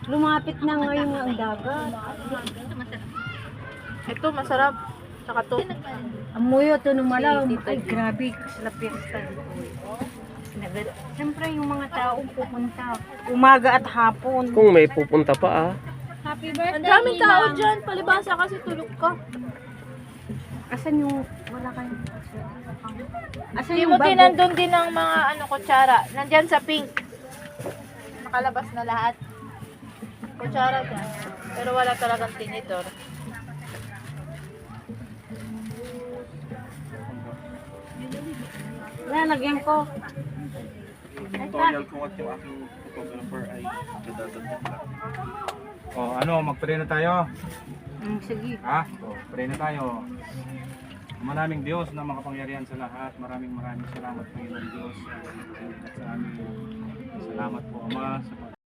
Lumapit na ngayon ang dagat. Ito, masarap. Saka to. Amoy ito nung malaw. Ay, grabe. Sila piyesta dito. Siyempre yung mga tao pupunta. Umaga at hapon. Kung may pupunta pa Happy birthday, Ang daming tao dyan. Palibasa kasi tulog ka. Asan yung wala kayong asan Hindi yung mo din bago? nandun din ang mga kutsara. Nandyan sa pink. Nakalabas na lahat. Kutsara dyan. Pero wala talagang tinidor. Lalagyan ko. Tutorial ko at yung aking photographer ay dadagdag lang. Oh, ano, mag-pray na tayo. Sige. Ha? Oh, pray na tayo. Maraming Diyos na makapangyarihan sa lahat. Maraming salamat Panginoon Diyos at sa amin. Salamat po Ama sa